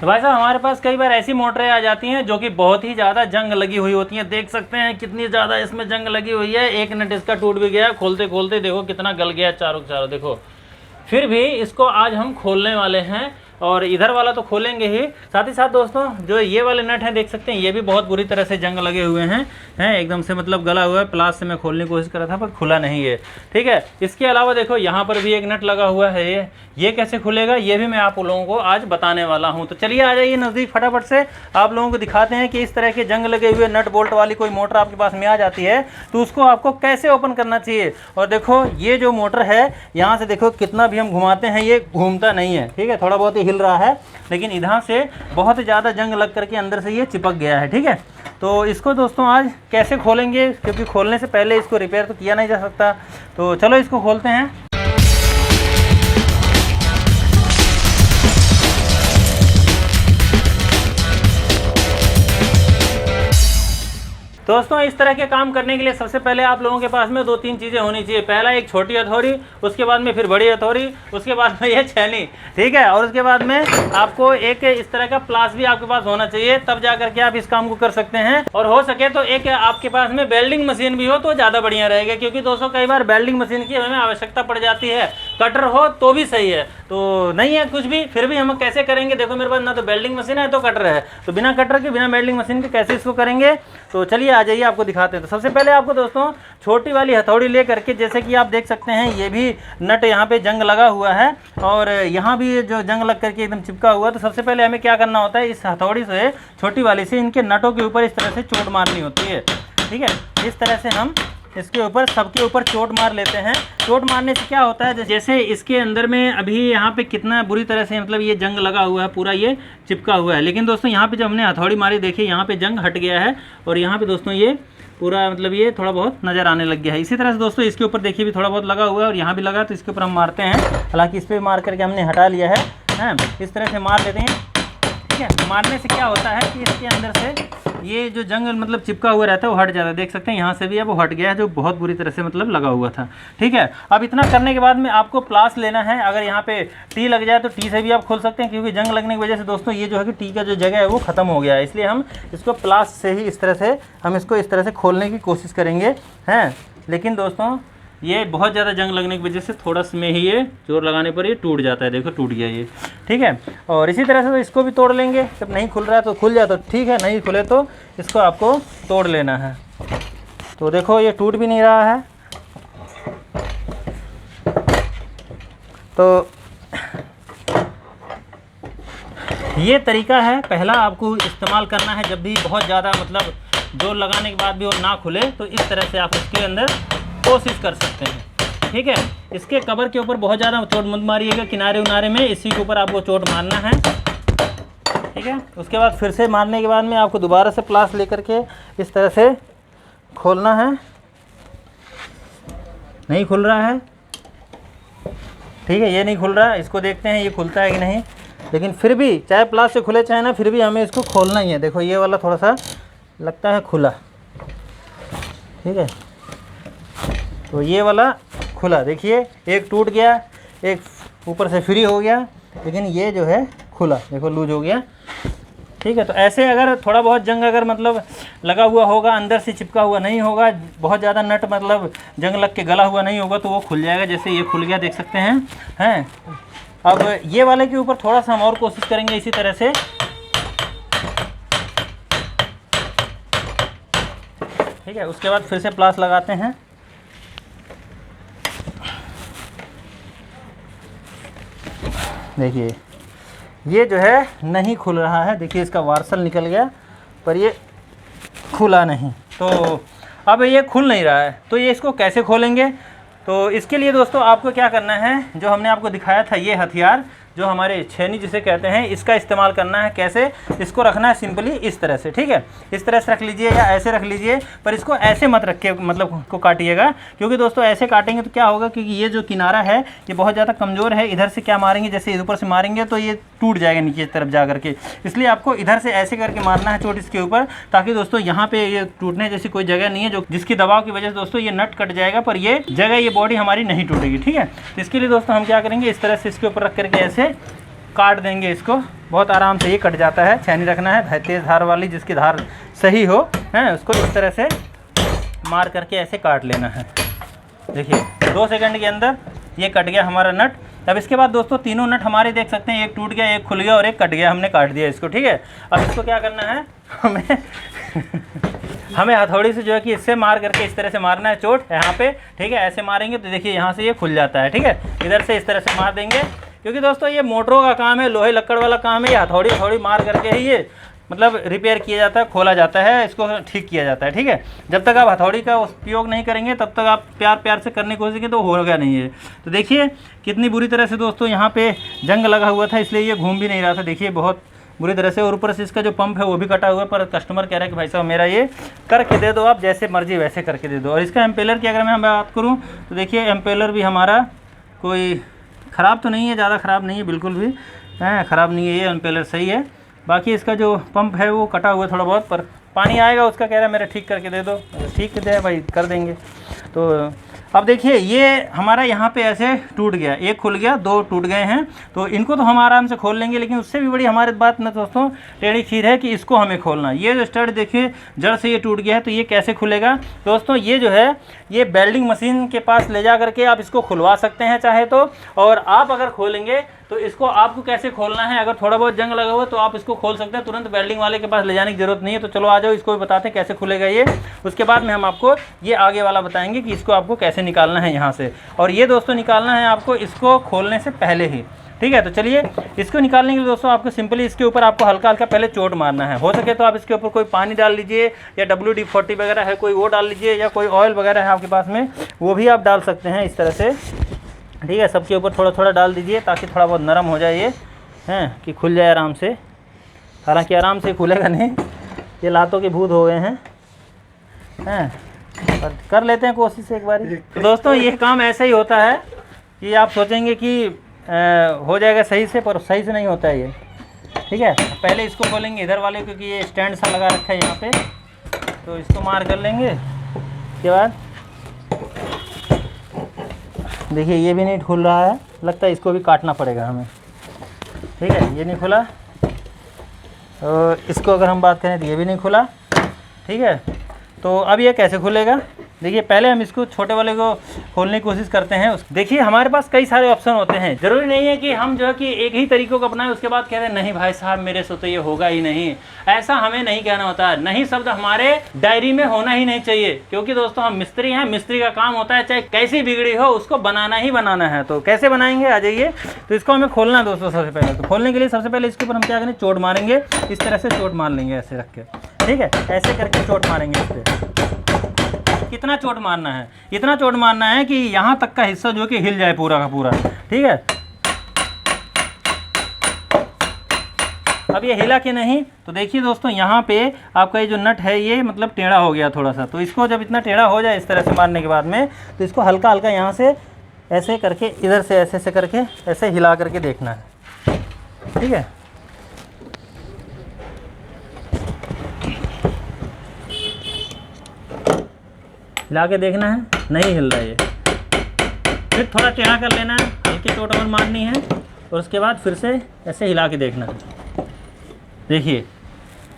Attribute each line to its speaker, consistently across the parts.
Speaker 1: तो भाई साहब हमारे पास कई बार ऐसी मोटरें आ जाती हैं जो कि बहुत ही ज़्यादा जंग लगी हुई होती हैं। देख सकते हैं कितनी ज़्यादा इसमें जंग लगी हुई है। एक नट इसका टूट भी गया, खोलते खोलते देखो कितना गल गया चारों चारों देखो। फिर भी इसको आज हम खोलने वाले हैं और इधर वाला तो खोलेंगे ही, साथ ही साथ दोस्तों जो ये वाले नट हैं देख सकते हैं ये भी बहुत बुरी तरह से जंग लगे हुए हैं एकदम से मतलब गला हुआ है। प्लास से मैं खोलने की कोशिश कर रहा था पर खुला नहीं है। ठीक है, इसके अलावा देखो यहाँ पर भी एक नट लगा हुआ है। ये कैसे खुलेगा ये भी मैं आप लोगों को आज बताने वाला हूँ। तो चलिए आ जाइए नज़दीक, फटाफट से आप लोगों को दिखाते हैं कि इस तरह के जंग लगे हुए नट बोल्ट वाली कोई मोटर आपके पास में आ जाती है तो उसको आपको कैसे ओपन करना चाहिए। और देखो ये जो मोटर है यहाँ से देखो कितना भी हम घुमाते हैं ये घूमता नहीं है। ठीक है, थोड़ा बहुत ही हिल रहा है लेकिन इधर से बहुत ज़्यादा जंग लग करके अंदर से ये चिपक गया है। ठीक है, तो इसको दोस्तों आज कैसे खोलेंगे, क्योंकि खोलने से पहले इसको रिपेयर तो किया नहीं जा सकता। तो चलो इसको खोलते हैं। दोस्तों इस तरह के काम करने के लिए सबसे पहले आप लोगों के पास में 2-3 चीज़ें होनी चाहिए। पहला एक छोटी हथौड़ी, उसके बाद में फिर बड़ी हथौड़ी, उसके बाद में ये छेनी। ठीक है, और उसके बाद में आपको एक इस तरह का प्लास भी आपके पास होना चाहिए, तब जा करके आप इस काम को कर सकते हैं। और हो सके तो एक आपके पास में वेल्डिंग मशीन भी हो तो ज़्यादा बढ़िया रहेगा, क्योंकि दोस्तों कई बार वेल्डिंग मशीन की हमें आवश्यकता पड़ जाती है। कटर हो तो भी सही है, तो नहीं है कुछ भी फिर भी हम कैसे करेंगे। देखो मेरे पास ना तो वेल्डिंग मशीन है तो कटर है, तो बिना कटर के बिना वेल्डिंग मशीन के कैसे इसको करेंगे। तो चलिए आ जाइए आपको दिखाते हैं। तो सबसे पहले आपको दोस्तों छोटी वाली हथौड़ी ले करके, जैसे कि आप देख सकते हैं ये भी नट यहाँ पे जंग लगा हुआ है और यहाँ भी जो जंग लग करके एकदम चिपका हुआ है। तो सबसे पहले हमें क्या करना होता है, इस हथौड़ी से छोटी वाली से इनके नटों के ऊपर इस तरह से चोट मारनी होती है। ठीक है, इस तरह से हम इसके ऊपर सबके ऊपर चोट मार लेते हैं। चोट मारने से क्या होता है, जैसे इसके अंदर में अभी यहाँ पे कितना बुरी तरह से मतलब ये जंग लगा हुआ है, पूरा ये चिपका हुआ है। लेकिन दोस्तों यहाँ पे जब हमने हथौड़ी मारी देखिए यहाँ पे जंग हट गया है और यहाँ पे दोस्तों ये पूरा मतलब ये थोड़ा बहुत नज़र आने लग गया है। इसी तरह से दोस्तों इसके ऊपर देखिए भी थोड़ा बहुत लगा हुआ है और यहाँ भी लगा, तो इसके ऊपर हम मारते हैं। हालाँकि इस पर मार करके हमने हटा लिया है, इस तरह से मार लेते हैं। ठीक है, मारने से क्या होता है कि इसके अंदर से ये जो जंग मतलब चिपका हुआ रहता है वो हट जाता है। देख सकते हैं यहाँ से भी अब वो हट गया है, जो बहुत बुरी तरह से मतलब लगा हुआ था। ठीक है, अब इतना करने के बाद में आपको प्लास लेना है। अगर यहाँ पे टी लग जाए तो टी से भी आप खोल सकते हैं, क्योंकि जंग लगने की वजह से दोस्तों ये जो है कि टी का जो जगह है वो ख़त्म हो गया है। इसलिए हम इसको प्लास से ही इस तरह से हम इसको इस तरह से खोलने की कोशिश करेंगे हैं। लेकिन दोस्तों ये बहुत ज़्यादा जंग लगने की वजह से थोड़ा में ही ये जोर लगाने पर ये टूट जाता है। देखो टूट गया ये। ठीक है, और इसी तरह से तो इसको भी तोड़ लेंगे। जब नहीं खुल रहा है तो खुल जाए तो ठीक है, नहीं खुले तो इसको आपको तोड़ लेना है। तो देखो ये टूट भी नहीं रहा है। तो ये तरीका है पहला आपको इस्तेमाल करना है। जब भी बहुत ज़्यादा मतलब जोर लगाने के बाद भी वो ना खुले तो इस तरह से आप इसके अंदर कोशिश कर सकते हैं। ठीक है, इसके कवर के ऊपर बहुत ज़्यादा चोट मत मारिएगा, किनारे उनारे में इसी के ऊपर आपको चोट मारना है। ठीक है, उसके बाद फिर से मारने के बाद में आपको दोबारा से प्लास लेकर के इस तरह से खोलना है। नहीं खुल रहा है। ठीक है, ये नहीं खुल रहा है, इसको देखते हैं ये खुलता है कि नहीं। लेकिन फिर भी चाहे प्लास से खुले चाहे ना, फिर भी हमें इसको खोलना ही है। देखो ये वाला थोड़ा सा लगता है खुला। ठीक है, तो ये वाला खुला, देखिए एक टूट गया, एक ऊपर से फ्री हो गया, लेकिन ये जो है खुला देखो लूज हो गया। ठीक है, तो ऐसे अगर थोड़ा बहुत जंग अगर मतलब लगा हुआ होगा, अंदर से चिपका हुआ नहीं होगा, बहुत ज़्यादा नट मतलब जंग लग के गला हुआ नहीं होगा तो वो खुल जाएगा। जैसे ये खुल गया देख सकते हैं। अब ये वाले के ऊपर थोड़ा सा हम और कोशिश करेंगे इसी तरह से। ठीक है, उसके बाद फिर से प्लास लगाते हैं। देखिए ये जो है नहीं खुल रहा है, देखिए इसका वार्सल निकल गया पर ये खुला नहीं। तो अब ये खुल नहीं रहा है, तो ये इसको कैसे खोलेंगे। तो इसके लिए दोस्तों आपको क्या करना है, जो हमने आपको दिखाया था ये हथियार जो हमारे छेनी जिसे कहते हैं, इसका इस्तेमाल करना है। कैसे, इसको रखना है सिंपली इस तरह से। ठीक है, इस तरह से रख लीजिए या ऐसे रख लीजिए, पर इसको ऐसे मत रखिए मतलब को काटिएगा, क्योंकि दोस्तों ऐसे काटेंगे तो क्या होगा, क्योंकि ये जो किनारा है ये बहुत ज़्यादा कमज़ोर है। इधर से क्या मारेंगे, जैसे ऊपर से मारेंगे तो ये टूट जाएगा नीचे तरफ जा करके। इसलिए आपको इधर से ऐसे करके मारना है चोट इसके ऊपर, ताकि दोस्तों यहाँ पे ये टूटने जैसी कोई जगह नहीं है जो जिसकी दबाव की वजह से दोस्तों ये नट कट जाएगा, पर ये जगह ये बॉडी हमारी नहीं टूटेगी। ठीक है, तो इसके लिए दोस्तों हम क्या करेंगे, इस तरह से इसके ऊपर रख करके ऐसे काट देंगे इसको, बहुत आराम से ये कट जाता है। छेनी रखना है तेज़ धार वाली, जिसकी धार सही हो, हैं, उसको इस तरह से मार करके ऐसे काट लेना है। देखिए 2 सेकंड के अंदर ये कट गया हमारा नट। अब इसके बाद दोस्तों तीनों नट हमारे देख सकते हैं, एक टूट गया, एक खुल गया और एक कट गया, हमने काट दिया इसको, ठीक है। अब इसको क्या करना है, हमें हथौड़ी से जो है कि इससे मार करके इस तरह से मारना है चोट यहाँ पे, ठीक है। ऐसे मारेंगे तो देखिए यहाँ से ये खुल जाता है, ठीक है। इधर से इस तरह से मार देंगे, क्योंकि दोस्तों ये मोटरों का काम है, लोहे लक्कड़ वाला काम है। ये हथौड़ी मार करके ही ये मतलब रिपेयर किया जाता है, खोला जाता है, इसको ठीक किया जाता है, ठीक है। जब तक आप हथौड़ी का उपयोग नहीं करेंगे तब तक आप प्यार से करने की कोशिश करें तो होगा नहीं है। तो देखिए कितनी बुरी तरह से दोस्तों यहाँ पे जंग लगा हुआ था, इसलिए ये घूम भी नहीं रहा था, देखिए बहुत बुरी तरह से। और ऊपर से इसका जो पंप है वो भी कटा हुआ है, पर कस्टमर कह रहा है कि भाई साहब मेरा ये करके दे दो, आप जैसे मर्जी वैसे करके दे दो। और इसका एम्पेलर की अगर मैं बात करूँ तो देखिए एम्पेलर भी हमारा कोई ख़राब तो नहीं है, ज़्यादा ख़राब नहीं है, बिल्कुल भी ख़राब नहीं है, ये एम्पेलर सही है। बाकी इसका जो पंप है वो कटा हुआ है थोड़ा बहुत, पर पानी आएगा उसका कह रहा है मेरा ठीक करके दे दो, ठीक है भाई कर देंगे। तो अब देखिए ये हमारा यहाँ पे ऐसे टूट गया, एक खुल गया, 2 टूट गए हैं, तो इनको तो हम आराम से खोल लेंगे। लेकिन उससे भी बड़ी हमारी बात में दोस्तों टेढ़ी खीर है कि इसको हमें खोलना। ये जो स्टड देखिए जड़ से ये टूट गया है, तो ये कैसे खुलेगा दोस्तों। ये जो है ये वेल्डिंग मशीन के पास ले जा करके आप इसको खुलवा सकते हैं चाहे तो। और आप अगर खोलेंगे तो इसको आपको कैसे खोलना है, अगर थोड़ा बहुत जंग लगा हुआ तो आप इसको खोल सकते हैं, तुरंत वेल्डिंग वाले के पास ले जाने की ज़रूरत नहीं है। तो चलो आ जाओ, इसको भी बताते हैं कैसे खुलेगा ये। उसके बाद में हम आपको ये आगे वाला बताएंगे कि इसको आपको कैसे निकालना है यहाँ से। और ये दोस्तों निकालना है आपको इसको खोलने से पहले ही, ठीक है। तो चलिए इसको निकालने के लिए दोस्तों आपको सिंपली इसके ऊपर आपको हल्का हल्का पहले चोट मारना है। हो सके तो आप इसके ऊपर कोई पानी डाल लीजिए, या WD-40 वगैरह है कोई वो डाल लीजिए, या कोई ऑयल वगैरह है आपके पास में वो भी आप डाल सकते हैं इस तरह से, ठीक है। सबके ऊपर थोड़ा थोड़ा डाल दीजिए ताकि थोड़ा बहुत नरम हो जाए ये, हैं, कि खुल जाए आराम से। हालांकि आराम से खुलेगा नहीं, ये लातों के भूत हो गए हैं, पर कर लेते हैं कोशिश एक बार। तो दोस्तों ये काम ऐसा ही होता है कि आप सोचेंगे कि हो जाएगा सही से, पर सही से नहीं होता है ये, ठीक है। पहले इसको खोलेंगे इधर वाले, क्योंकि ये स्टैंड सा लगा रखा है यहाँ पे, तो इसको मार कर लेंगे। उसके बाद देखिए ये भी नहीं खुल रहा है, लगता है इसको भी काटना पड़ेगा हमें, ठीक है। ये नहीं खुला, और इसको अगर हम बात करें तो ये भी नहीं खुला, ठीक है। तो अब ये कैसे खुलेगा, देखिए पहले हम इसको छोटे वाले को खोलने की कोशिश करते हैं। देखिए हमारे पास कई सारे ऑप्शन होते हैं, ज़रूरी नहीं है कि हम जो है कि एक ही तरीक़ों को अपनाएं उसके बाद कहते हैं नहीं भाई साहब मेरे से तो ये होगा ही नहीं। ऐसा हमें नहीं कहना होता है, नहीं शब्द हमारे डायरी में होना ही नहीं चाहिए, क्योंकि दोस्तों हम मिस्त्री हैं, मिस्त्री का काम होता है चाहे कैसी बिगड़ी हो उसको बनाना ही बनाना है। तो कैसे बनाएंगे आ जाइए। तो इसको हमें खोलना है दोस्तों। सबसे पहले तो खोलने के लिए सबसे पहले इसके ऊपर हम क्या करें, चोट मारेंगे, इस तरह से चोट मार लेंगे ऐसे रख के, ठीक है। ऐसे करके चोट मारेंगे इस पर। कितना चोट मारना है, इतना चोट मारना है कि यहाँ तक का हिस्सा जो कि हिल जाए पूरा का पूरा, ठीक है। अब ये हिला कि नहीं, तो देखिए दोस्तों यहाँ पे आपका ये जो नट है ये मतलब टेढ़ा हो गया थोड़ा सा। तो इसको जब इतना टेढ़ा हो जाए इस तरह से मारने के बाद में, तो इसको हल्का हल्का यहाँ से ऐसे करके इधर से ऐसे करके ऐसे हिला करके देखना है, ठीक है। हिला के देखना है, नहीं हिल रहा है ये, फिर थोड़ा टेढ़ा कर लेना है, हल्की चोट और मारनी है, और उसके बाद फिर से ऐसे हिला के देखना है। देखिए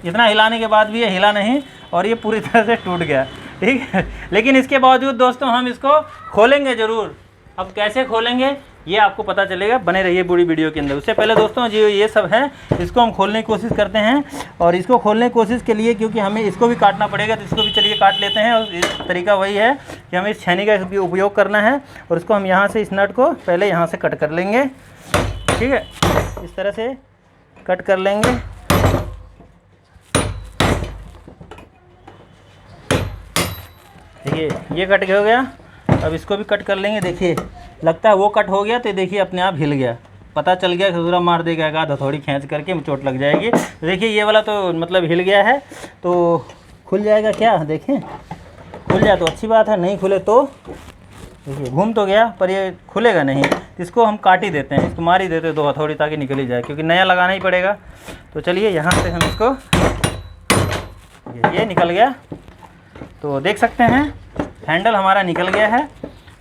Speaker 1: इतना हिलाने के बाद भी ये हिला नहीं और ये पूरी तरह से टूट गया, ठीक है। लेकिन इसके बावजूद दोस्तों हम इसको खोलेंगे ज़रूर। अब कैसे खोलेंगे ये आपको पता चलेगा, बने रहिए पूरी वीडियो के अंदर। उससे पहले दोस्तों जी ये सब है, इसको हम खोलने की कोशिश करते हैं। और इसको खोलने की कोशिश के लिए क्योंकि हमें इसको भी काटना पड़ेगा, तो इसको भी चलिए काट लेते हैं। और इस तरीका वही है कि हमें इस छेनी का भी उपयोग करना है, और इसको हम यहाँ से इस नट को पहले यहाँ से कट कर लेंगे, ठीक है। इस तरह से कट कर लेंगे। देखिए ये कट हो गया, अब इसको भी कट कर लेंगे। देखिए लगता है वो कट हो गया, तो देखिए अपने आप हिल गया, पता चल गया, खजूरा मार देगा एक आध हथौड़ी खींच करके चोट लग जाएगी। तो देखिए ये वाला तो मतलब हिल गया है, तो खुल जाएगा क्या, देखें खुल जाए तो अच्छी बात है, नहीं खुले तो देखिए घूम तो गया पर ये खुलेगा नहीं। इसको हम काट ही देते हैं, इसको मार ही देते हैं 2 हथौड़ी ताकि निकल ही जाए, क्योंकि नया लगाना ही पड़ेगा। तो चलिए यहाँ से हम इसको, ये निकल गया, तो देख सकते हैं हैंडल हमारा निकल गया है।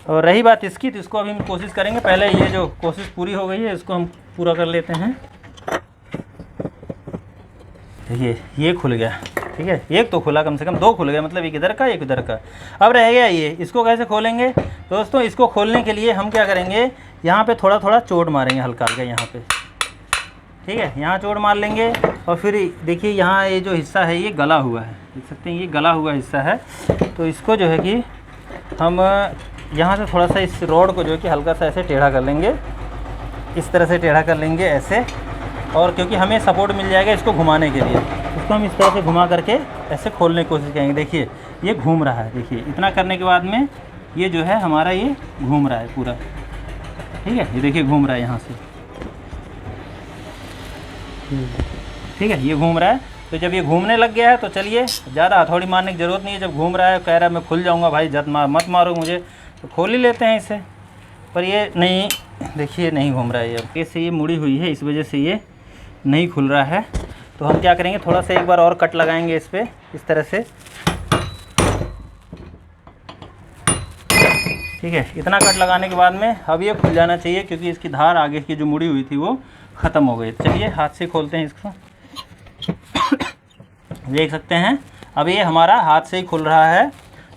Speaker 1: और रही बात इसकी, तो इसको अभी हम कोशिश करेंगे, पहले ये जो कोशिश पूरी हो गई है इसको हम पूरा कर लेते हैं। देखिए ये खुल गया, ठीक है, एक तो खुला, कम से कम 2 खुल गए, मतलब एक इधर का एक इधर का। अब रह गया ये, इसको कैसे खोलेंगे दोस्तों? इसको खोलने के लिए हम क्या करेंगे, यहाँ पे थोड़ा थोड़ा चोट मारेंगे, हल्का हल्का यहाँ पे, ठीक है, यहाँ चोट मार लेंगे। और फिर देखिए यहाँ ये जो हिस्सा है ये गला हुआ है, देख सकते हैं ये गला हुआ हिस्सा है। तो इसको जो है कि हम यहाँ से थोड़ा सा इस रॉड को जो है कि हल्का सा ऐसे टेढ़ा कर लेंगे, इस तरह से टेढ़ा कर लेंगे ऐसे। और क्योंकि हमें सपोर्ट मिल जाएगा इसको घुमाने के लिए, इसको हम इस तरह से घुमा करके ऐसे खोलने की कोशिश करेंगे। देखिए ये घूम रहा है, देखिए इतना करने के बाद में ये जो है हमारा ये घूम रहा है पूरा, ठीक है, ये देखिए घूम रहा है यहाँ से, ठीक है, ये घूम रहा है। तो जब ये घूमने लग गया है तो चलिए, ज़्यादा हथौड़ी मारने की ज़रूरत नहीं है। जब घूम रहा है, कह रहा है मैं खुल जाऊँगा भाई, मत मारो मुझे, तो खोल ही लेते हैं इसे। पर ये नहीं, देखिए नहीं घूम रहा है ये, अब इससे ये मुड़ी हुई है, इस वजह से ये नहीं खुल रहा है। तो हम क्या करेंगे, थोड़ा सा एक बार और कट लगाएंगे इस पर, इस तरह से, ठीक है। इतना कट लगाने के बाद में अब ये खुल जाना चाहिए, क्योंकि इसकी धार आगे की जो मुड़ी हुई थी वो ख़त्म हो गई। चलिए हाथ से खोलते हैं इसको, देख सकते हैं अब ये हमारा हाथ से ही खुल रहा है।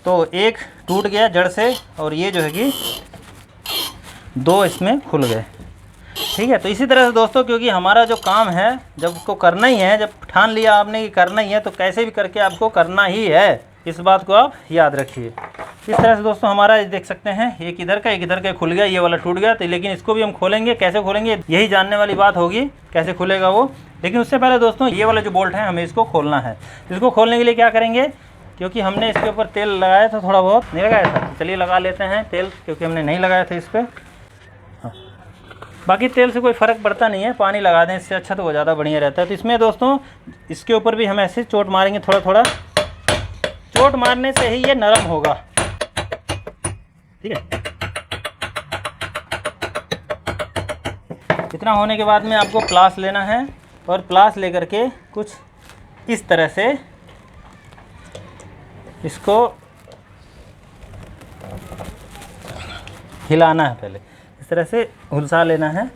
Speaker 1: तो एक टूट गया जड़ से, और ये जो है कि 2 इसमें खुल गए, ठीक है। तो इसी तरह से दोस्तों, क्योंकि हमारा जो काम है जब उसको करना ही है, जब ठान लिया आपने कि करना ही है, तो कैसे भी करके आपको करना ही है, इस बात को आप याद रखिए। इस तरह से दोस्तों हमारा देख सकते हैं एक इधर का एक इधर का खुल गया, ये वाला टूट गया। तो लेकिन इसको भी हम खोलेंगे, कैसे खोलेंगे यही जानने वाली बात होगी, कैसे खुलेगा वो। लेकिन उससे पहले दोस्तों ये वाला जो बोल्ट है हमें इसको खोलना है। इसको खोलने के लिए क्या करेंगे, क्योंकि हमने इसके ऊपर तेल लगाया था, थोड़ा बहुत नहीं लगाया था, चलिए लगा लेते हैं तेल, क्योंकि हमने नहीं लगाया था इस पर। बाकी तेल से कोई फ़र्क पड़ता नहीं है, पानी लगा दें इससे अच्छा तो वो ज़्यादा बढ़िया रहता है। तो इसमें दोस्तों इसके ऊपर भी हम ऐसे चोट मारेंगे, थोड़ा थोड़ा चोट मारने से ही ये नरम होगा, ठीक है। इतना होने के बाद में आपको प्लास लेना है, और प्लास लेकर के कुछ इस तरह से इसको हिलाना है, पहले इस तरह से हुलसा लेना है।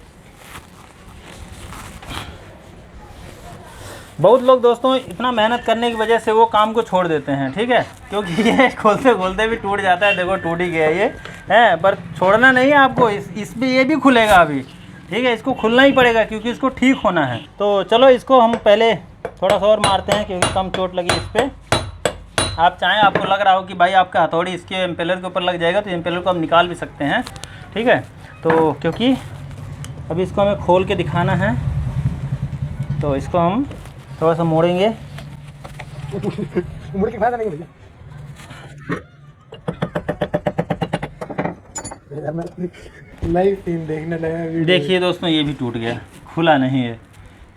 Speaker 1: बहुत लोग दोस्तों इतना मेहनत करने की वजह से वो काम को छोड़ देते हैं, ठीक है, क्योंकि ये खोलते खोलते भी टूट जाता है। देखो टूट ही गया ये है, पर छोड़ना नहीं है आपको, इस पे ये भी खुलेगा अभी, ठीक है, इसको खुलना ही पड़ेगा क्योंकि इसको ठीक होना है। तो चलो इसको हम पहले थोड़ा सा और मारते हैं, क्योंकि कम चोट लगी इस पर। आप चाहें, आपको लग रहा हो कि भाई आपका हथौड़ी इसके इम्पेलर के ऊपर लग जाएगा, तो इम्पेलर को हम निकाल भी सकते हैं, ठीक है। तो क्योंकि अभी इसको हमें खोल के दिखाना है, तो इसको हम थोड़ा सा मोड़ेंगे।
Speaker 2: मुड़ के फायदा नहीं भैया, नई सीन देखने लगे।
Speaker 1: देखिए दोस्तों ये भी टूट गया, खुला नहीं है,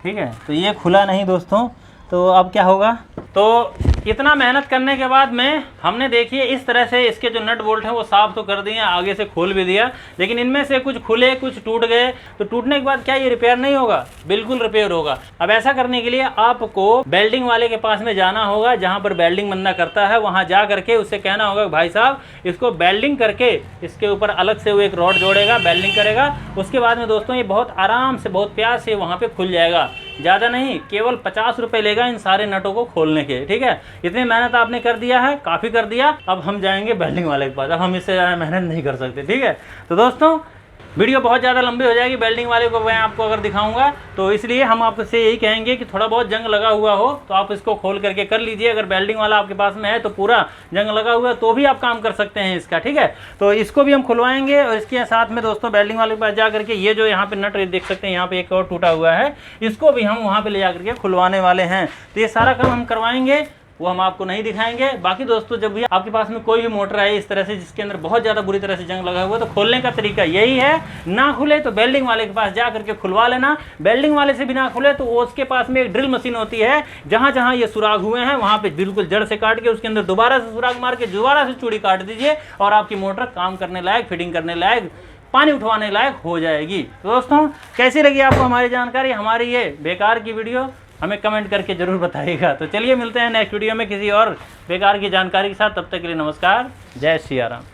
Speaker 1: ठीक है। तो ये खुला नहीं दोस्तों, तो अब क्या होगा, तो इतना मेहनत करने के बाद में हमने देखिए इस तरह से इसके जो नट बोल्ट हैं वो साफ़ तो कर दिए, आगे से खोल भी दिया, लेकिन इनमें से कुछ खुले कुछ टूट गए। तो टूटने के बाद क्या ये रिपेयर नहीं होगा? बिल्कुल रिपेयर होगा। अब ऐसा करने के लिए आपको वेल्डिंग वाले के पास में जाना होगा, जहाँ पर वेल्डिंग बंदा करता है, वहाँ जा करके उससे कहना होगा भाई साहब इसको वेल्डिंग करके इसके ऊपर अलग से वो एक रॉड जोड़ेगा, वेल्डिंग करेगा। उसके बाद में दोस्तों ये बहुत आराम से बहुत प्यार से वहाँ पर खुल जाएगा। ज़्यादा नहीं, केवल 50 रुपये लेगा इन सारे नटों को खोलने के, ठीक है। इतनी मेहनत आपने कर दिया है, काफ़ी कर दिया। अब हम जाएंगे वेल्डिंग वाले के पास, अब हम इससे ज़्यादा मेहनत नहीं कर सकते, ठीक है। तो दोस्तों वीडियो बहुत ज़्यादा लंबी हो जाएगी, वेल्डिंग वाले को मैं आपको अगर दिखाऊंगा, तो इसलिए हम आपसे यही कहेंगे कि थोड़ा बहुत जंग लगा हुआ हो तो आप इसको खोल करके कर लीजिए। अगर वेल्डिंग वाला आपके पास में है तो पूरा जंग लगा हुआ है तो भी आप काम कर सकते हैं इसका, ठीक है। तो इसको भी हम खुलवाएंगे, और इसके साथ में दोस्तों वेल्डिंग वाले के पास जा करके ये जो यहाँ पे नट देख सकते हैं, यहाँ पे एक और टूटा हुआ है, इसको भी हम वहाँ पर ले जा करके खुलवाने वाले हैं। तो ये सारा काम हम करवाएंगे, वो हम आपको नहीं दिखाएंगे। बाकी दोस्तों जब भी आपके पास में कोई भी मोटर है इस तरह से जिसके अंदर बहुत ज़्यादा बुरी तरह से जंग लगा हुआ है, तो खोलने का तरीका यही है, ना खुले तो वेल्डिंग वाले के पास जा करके खुलवा लेना। वेल्डिंग वाले से भी ना खुले तो उसके पास में एक ड्रिल मशीन होती है, जहाँ जहाँ ये सुराग हुए हैं वहाँ पे बिल्कुल जड़ से काट के उसके अंदर दोबारा से सुराग मार के दोबारा से चूड़ी काट दीजिए, और आपकी मोटर काम करने लायक, फिटिंग करने लायक, पानी उठवाने लायक हो जाएगी। तो दोस्तों कैसी लगी आपको हमारी जानकारी, हमारी ये बेकार की वीडियो, हमें कमेंट करके ज़रूर बताइएगा। तो चलिए मिलते हैं नेक्स्ट वीडियो में किसी और बेकार की जानकारी के साथ, तब तक के लिए नमस्कार, जय श्री राम।